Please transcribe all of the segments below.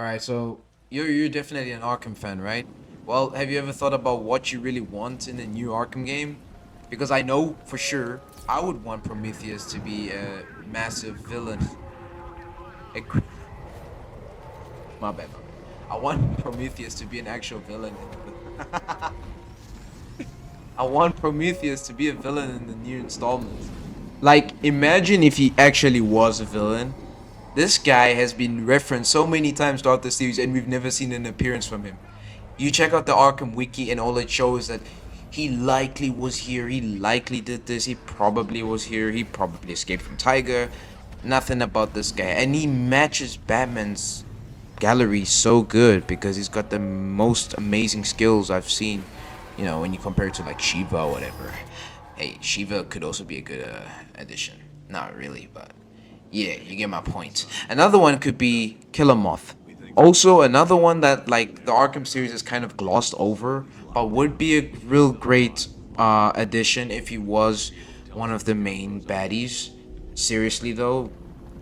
All right, so you're definitely an Arkham fan, right? Well, have you ever thought about what you really want in a new Arkham game? Because I know for sure I would want Prometheus to be a massive villain. A, cr- my bad. I want Prometheus to be an actual villain in the. I want Prometheus to be a villain in the new installments. Like, imagine if he actually was a villain. This guy has been referenced so many times throughout the series, and we've never seen an appearance from him. You check out the Arkham wiki, and all it shows that he likely was here, he likely did this, he probably was here, he probably escaped from Tiger. Nothing about this guy, and he matches Batman's gallery so good because he's got the most amazing skills I've seen. You know, when you compare it to like Shiva or whatever. Hey, Shiva could also be a good addition. Not really, but yeah, you get my point. Another one could be Killer Moth. Also, another one that like the Arkham series is kind of glossed over, but would be a real great addition if he was one of the main baddies. Seriously though,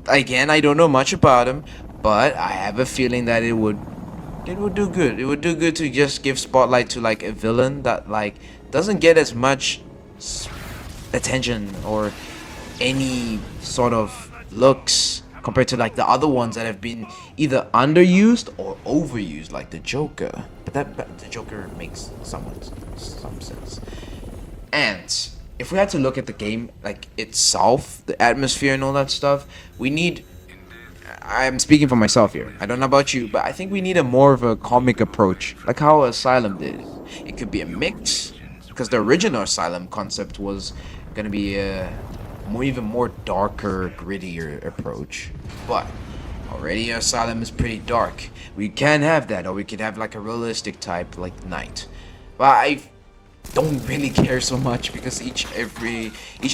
again, I don't know much about him, but I have a feeling that it would do good. It would do good to just give spotlight to like a villain that like doesn't get as much s- attention or any sort of looks compared to like the other ones that have been either underused or overused, like the Joker. But the Joker makes some sense. And if we had to look at the game like itself, the atmosphere and all that stuff, we need. I'm speaking for myself here. I don't know about you, but I think we need a more of a comic approach, like how Asylum did. It could be a mix, because the original Asylum concept was gonna be a even more darker, grittier approach. But already Asylum is pretty dark. We can have that, or we could have like a realistic type, like Night. But I don't really care so much because each and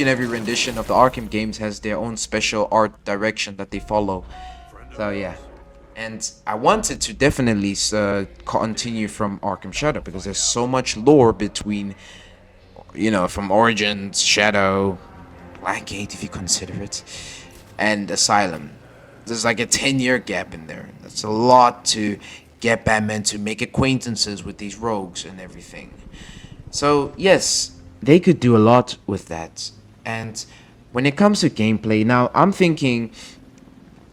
every rendition of the Arkham games has their own special art direction that they follow. So yeah, and I wanted to definitely continue from Arkham Shadow because there's so much lore between, from Origins, Shadow, Blackgate if you consider it, and Asylum. There's like a 10-year gap in there. That's a lot to get Batman to make acquaintances with these rogues and everything. So yes, they could do a lot with that. And when it comes to gameplay, now I'm thinking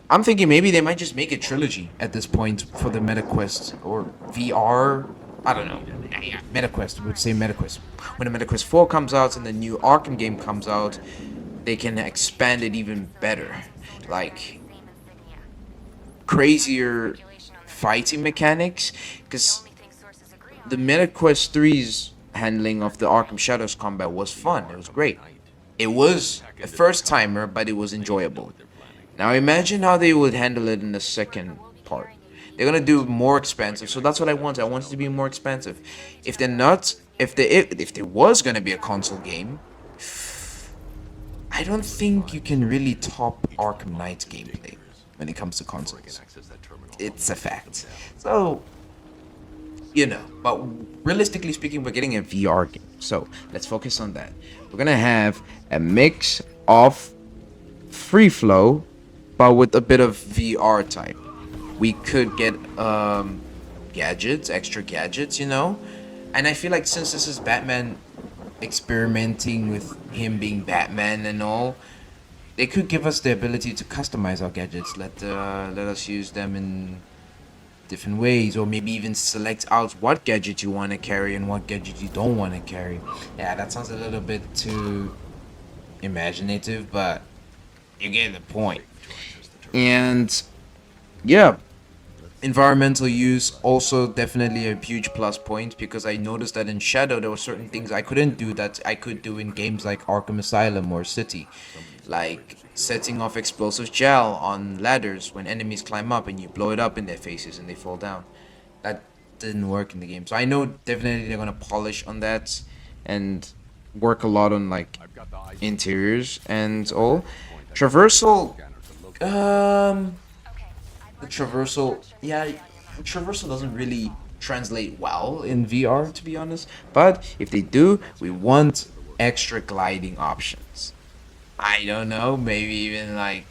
maybe they might just make a trilogy at this point for the MetaQuest or VR. I don't know. Yeah, MetaQuest. Would say MetaQuest. When the MetaQuest 4 comes out and the new Arkham game comes out, they can expand it even better. Like crazier fighting mechanics. Because the MetaQuest 3's handling of the Arkham Shadows combat was fun. It was great. It was a first timer, but it was enjoyable. Now imagine how they would handle it in the second part. They're gonna do more expensive, so that's what I want. I want it to be more expensive. If they're not, if there was gonna be a console game, I don't think you can really top Arkham Knight's gameplay when it comes to consoles. It's a fact. So but realistically speaking, we're getting a VR game. So let's focus on that. We're gonna have a mix of free flow, but with a bit of VR type. We could get gadgets, extra gadgets, and I feel like since this is Batman experimenting with him being Batman and all, they could give us the ability to customize our gadgets. Let us use them in different ways, or maybe even select out what gadget you want to carry and what gadget you don't want to carry. Yeah, that sounds a little bit too imaginative, but you get the point. And yeah, environmental use also definitely a huge plus point because I noticed that in Shadow there were certain things I couldn't do that I could do in games like Arkham Asylum or City, like setting off explosive gel on ladders when enemies climb up and you blow it up in their faces and they fall down. That didn't work in the game, so I know definitely they're gonna polish on that and work a lot on like interiors and all. Traversal, um, the traversal, yeah, traversal doesn't really translate well in VR, to be honest. But if they do, we want extra gliding options. I don't know, maybe even like,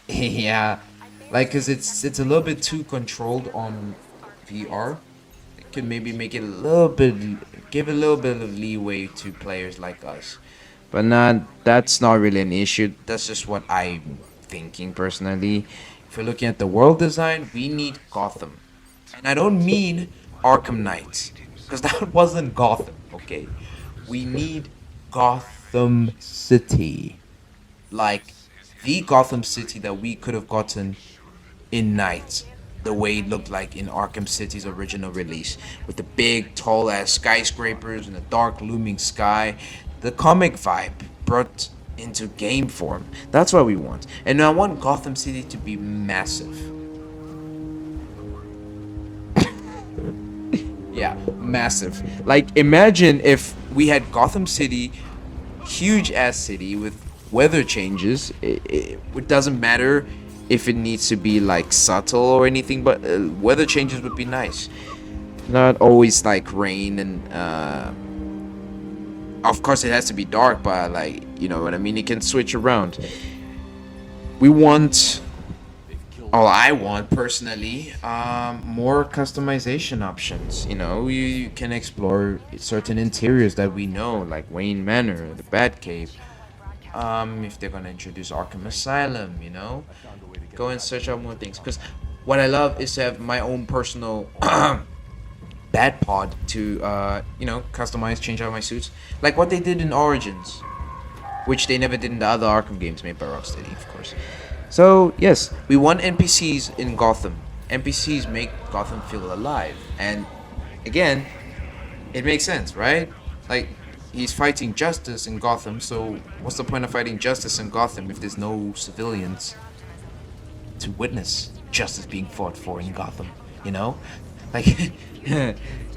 yeah. Like, cause it's a little bit too controlled on VR. It could maybe make it a little bit, give a little bit of leeway to players like us. But not, that's not really an issue. That's just what I'm thinking personally. If we're looking at the world design, we need Gotham. And I don't mean Arkham Knights, because that wasn't Gotham, okay? We need Gotham City. Like the Gotham City that we could have gotten in Night, the way it looked like in Arkham City's original release, with the big, tall ass skyscrapers and the dark, looming sky, the comic vibe brought into game form. That's what we want. And I want Gotham City to be massive. Yeah, massive. Like, imagine if we had Gotham City, huge ass city with weather changes. It doesn't matter if it needs to be like subtle or anything, but weather changes would be nice. Not always like rain and of course it has to be dark, but like, you know what I mean, it can switch around. We want, oh, I want personally more customization options. You know, you can explore certain interiors that we know, like Wayne Manor, the Batcave. If they're gonna introduce Arkham Asylum, you know, go and search out more things. Because what I love is to have my own personal bat pod to you know, customize, change out my suits, like what they did in Origins, which they never did in the other Arkham games made by Rocksteady, of course. So yes, we want NPCs in Gotham. NPCs make Gotham feel alive, and again, it makes sense, right? Like, he's fighting justice in Gotham, so what's the point of fighting justice in Gotham if there's no civilians to witness justice being fought for in Gotham? You know, like.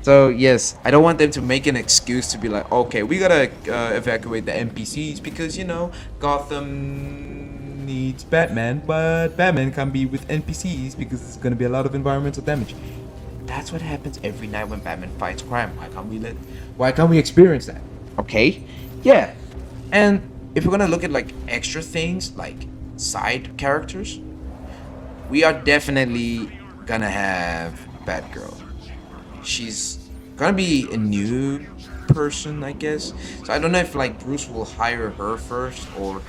So yes, I don't want them to make an excuse to be like, okay, we gotta evacuate the NPCs because, you know, Gotham needs Batman, but Batman can't be with NPCs because it's gonna be a lot of environmental damage. That's what happens every night when Batman fights crime. Why can't we experience that? Okay, yeah. And if we're gonna look at like extra things like side characters, we are definitely gonna have Batgirl. She's gonna be a new person, I guess. So I don't know if like Bruce will hire her first or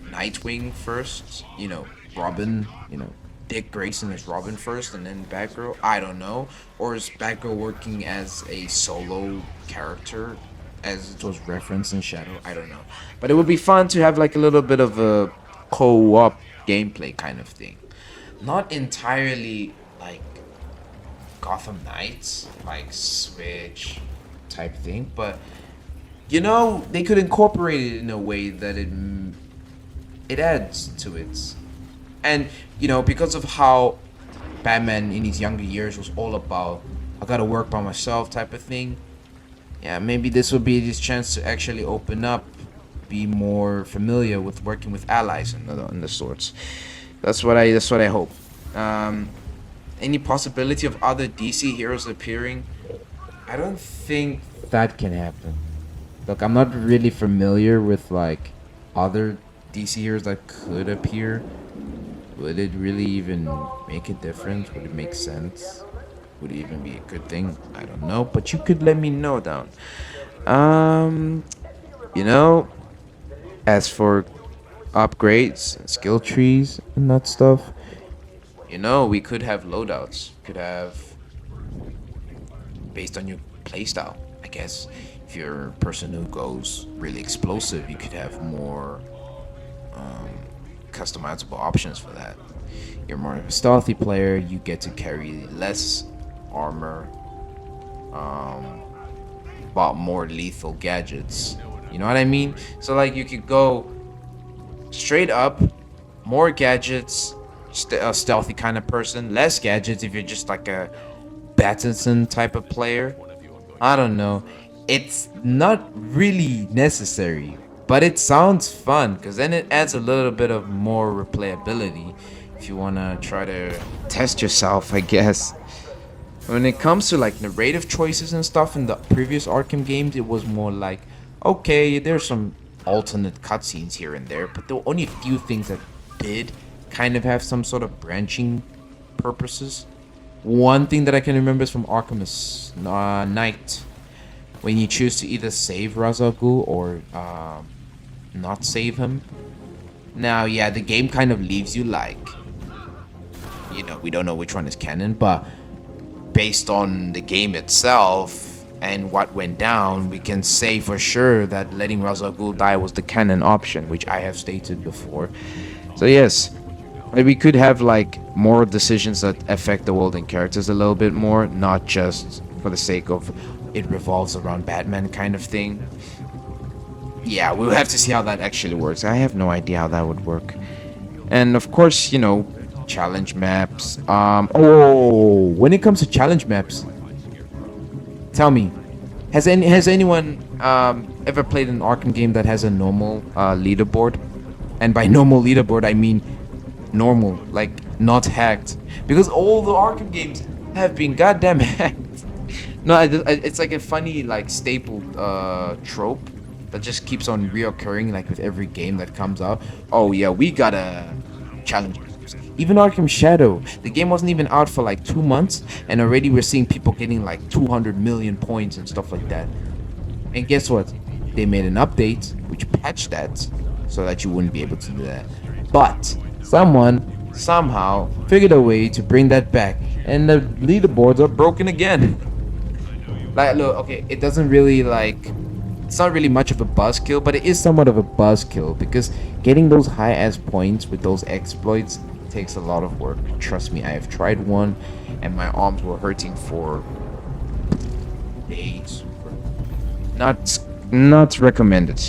Nightwing first. You know, Robin. You know, Dick Grayson is Robin first, and then Batgirl. I don't know. Or is Batgirl working as a solo character, as it was referenced in Shadow? I don't know. But it would be fun to have like a little bit of a co-op gameplay kind of thing. Not entirely like Gotham Knights, like Switch type thing, but you know, they could incorporate it in a way that it adds to it. And you know, because of how Batman in his younger years was all about I gotta work by myself type of thing. Yeah, maybe this would be his chance to actually open up, be more familiar with working with allies and the sorts. That's what I hope. Any possibility of other DC heroes appearing? I don't think that can happen. Look, I'm not really familiar with like other DC heroes that could appear. Would it really even make a difference? Would it make sense? Would it even be a good thing? I don't know, but you could let me know down. Um, you know, as for upgrades, skill trees, and that stuff, you know, we could have loadouts. Could have based on your playstyle, I guess. If you're a person who goes really explosive, you could have more customizable options for that. You're more of a stealthy player, you get to carry less armor, but more lethal gadgets. You know what I mean? So like you could go straight up, more gadgets, a stealthy kind of person, less gadgets if you're just like a Battinson type of player. I don't know. It's not really necessary, but it sounds fun because then it adds a little bit of more replayability if you want to try to test yourself, I guess. When it comes to like narrative choices and stuff in the previous Arkham games, it was more like, okay, there's some alternate cutscenes here and there, but there were only a few things that did kind of have some sort of branching purposes. One thing that I can remember is from Arkham is Knight, when you choose to either save Ra's al Ghul or not save him. Now, yeah, the game kind of leaves you like, we don't know which one is canon, but based on the game itself and what went down, we can say for sure that letting Ra's al Ghul die was the canon option, which I have stated before. So yes, we could have like more decisions that affect the world and characters a little bit more, not just for the sake of it revolves around Batman kind of thing. Yeah, we'll have to see how that actually works. I have no idea how that would work. And of course, challenge maps. When it comes to challenge maps, tell me, has anyone ever played an Arkham game that has a normal leaderboard? And by normal leaderboard, I mean normal, like not hacked, because all the Arkham games have been goddamn hacked. No, it's like a funny like staple trope that just keeps on reoccurring like with every game that comes out. Oh yeah, we gotta challenge. Even Arkham Shadow, the game wasn't even out for like 2 months, and already we're seeing people getting like 200 million points and stuff like that. And guess what? They made an update which patched that so that you wouldn't be able to do that. But someone somehow figured a way to bring that back, and the leaderboards are broken again. Like, look, okay, it doesn't really like, it's not really much of a buzzkill, but it is somewhat of a buzzkill because getting those high ass points with those exploits takes a lot of work. Trust me, I have tried one and my arms were hurting for days. Not recommended.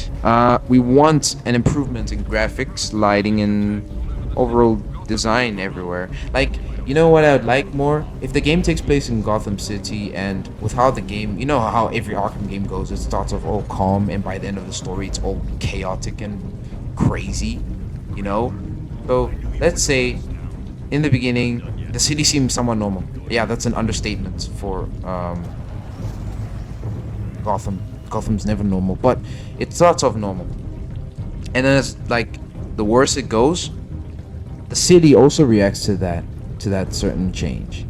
We want an improvement in graphics, lighting, and overall design everywhere. Like, you know what I would like more? If the game takes place in Gotham City, and with how the game, you know how every Arkham game goes, it starts off all calm, and by the end of the story, it's all chaotic and crazy, So, let's say, in the beginning, the city seems somewhat normal. Yeah, that's an understatement for Gotham. Gotham's never normal, but it starts off normal. And then it's like, the worse it goes, the city also reacts to that certain change,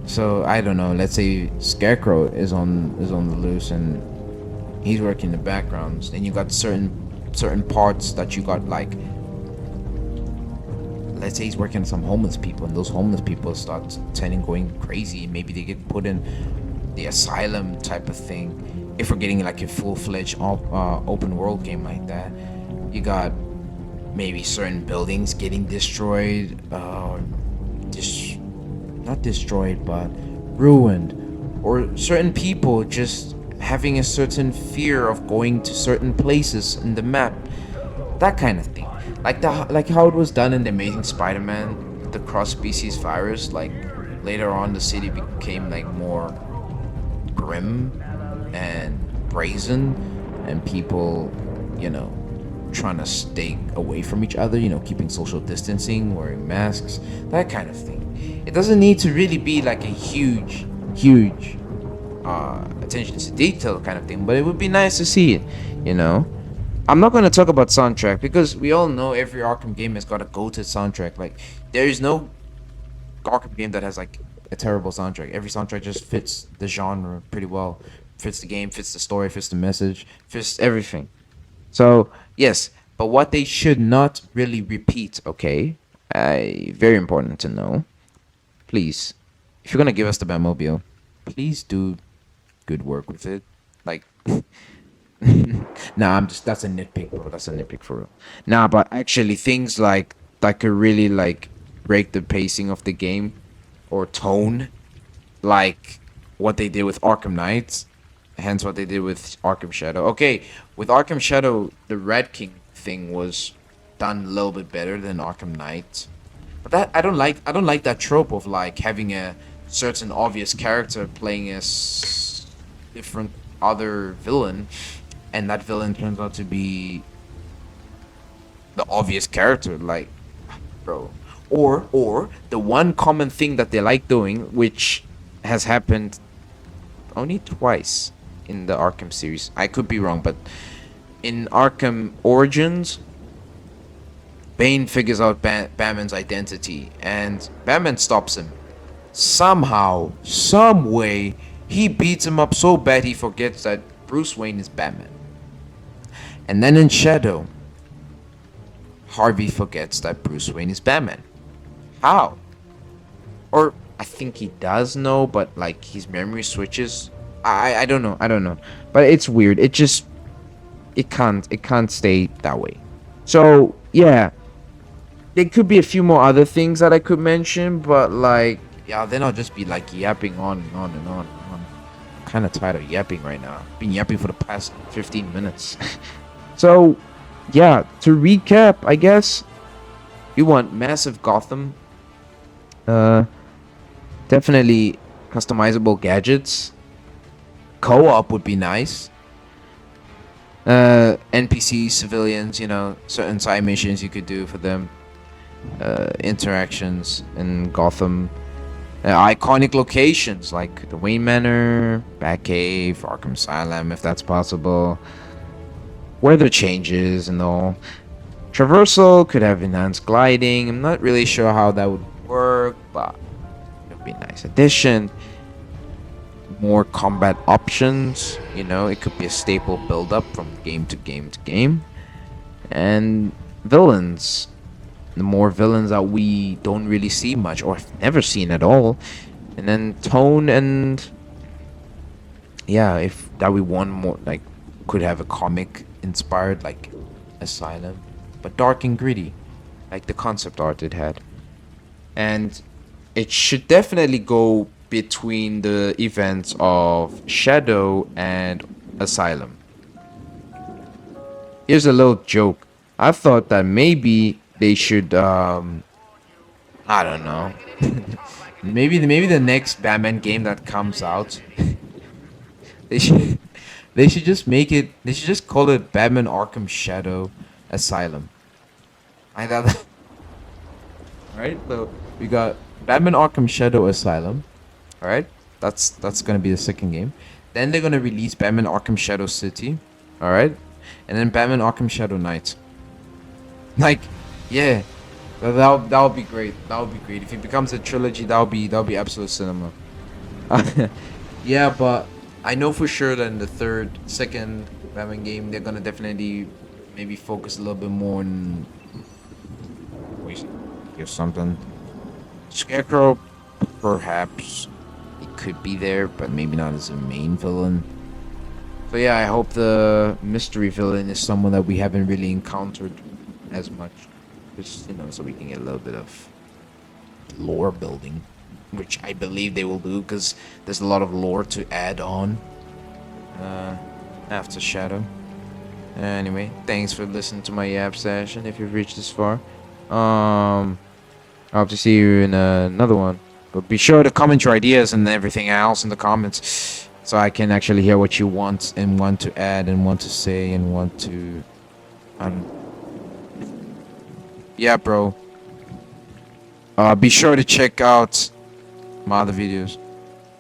so I don't know, let's say Scarecrow is on the loose and he's working in the backgrounds, and you got certain parts that you got, like, let's say he's working on some homeless people, and those homeless people start going crazy. Maybe they get put in the asylum type of thing. If we're getting like a full-fledged open world game like that, you got maybe certain buildings getting destroyed, not destroyed, but ruined, or certain people just having a certain fear of going to certain places in the map, that kind of thing. Like how it was done in the Amazing Spider-Man, the cross-species virus. Like later on, the city became like more grim and brazen, and people, trying to stay away from each other, keeping social distancing, wearing masks, that kind of thing. It doesn't need to really be like a huge attention to detail kind of thing, but it would be nice to see it, I'm not going to talk about soundtrack because we all know every Arkham game has got a go-to soundtrack. Like, there is no Arkham game that has like a terrible soundtrack. Every soundtrack just fits the genre pretty well, fits the game, fits the story, fits the message, fits everything. So yes, but what they should not really repeat, okay? Very important to know. Please, if you're gonna give us the Batmobile, please do good work with it. Like, nah, that's a nitpick, bro. That's a nitpick for real. Nah, but actually, things like that could really like break the pacing of the game or tone, like what they did with Arkham Knight, hence what they did with Arkham Shadow. Okay, with Arkham Shadow, the Red King thing was done a little bit better than Arkham Knight, but that I don't like that trope of like having a certain obvious character playing a different other villain, and that villain turns out to be the obvious character, like, bro. Or the one common thing that they like doing, which has happened only twice in the Arkham series. I could be wrong, but in Arkham Origins, Bane figures out Batman's identity, and Batman stops him. Somehow, some way, he beats him up so bad he forgets that Bruce Wayne is Batman. And then in Shadow, Harvey forgets that Bruce Wayne is Batman. How? Or I think he does know, but like his memory switches. I don't know. But it's weird. It can't stay that way. So yeah, there could be a few more other things that I could mention, but like yeah, then I'll just be like yapping on and on and on and on. I'm kind of tired of yapping right now. I've been yapping for the past 15 minutes. So yeah, to recap, I guess we want massive Gotham. Definitely customizable gadgets. Co-op would be nice. NPC civilians, you know, certain side missions you could do for them. Interactions in Gotham. Iconic locations like the Wayne Manor, Batcave, Arkham Asylum, if that's possible. Weather changes and all. Traversal could have enhanced gliding. I'm not really sure how that would work, but it would be a nice addition. More combat options, you know, it could be a staple build-up from game to game to game. And villains. The more villains that we don't really see much or have never seen at all. And then tone and yeah, if that we want more, like could have a comic inspired like Asylum, but dark and gritty like the concept art it had. And it should definitely go between the events of Shadow and Asylum. Here's a little joke. I thought that maybe they should I don't know. maybe the next Batman game that comes out they should just make it, they should just call it Batman Arkham Shadow Asylum. I thought that right? So we got Batman Arkham Shadow Asylum. Alright? That's gonna be the second game. Then they're gonna release Batman Arkham Shadow City. Alright? And then Batman Arkham Shadow Knight. Like, yeah. That would be great. That would be great. If it becomes a trilogy, that would be absolute cinema. Yeah, but I know for sure that in the second Batman game, they're gonna definitely maybe focus a little bit more on or something. Scarecrow, perhaps it could be there, but maybe not as a main villain. So yeah, I hope the mystery villain is someone that we haven't really encountered as much. Just, you know, so we can get a little bit of lore building, which I believe they will do, because there's a lot of lore to add on after Shadow. Anyway, thanks for listening to my yap session if you've reached this far. I hope to see you in another one. But be sure to comment your ideas and everything else in the comments, so I can actually hear what you want and want to add and want to say and want to yeah, bro. Be sure to check out my other videos.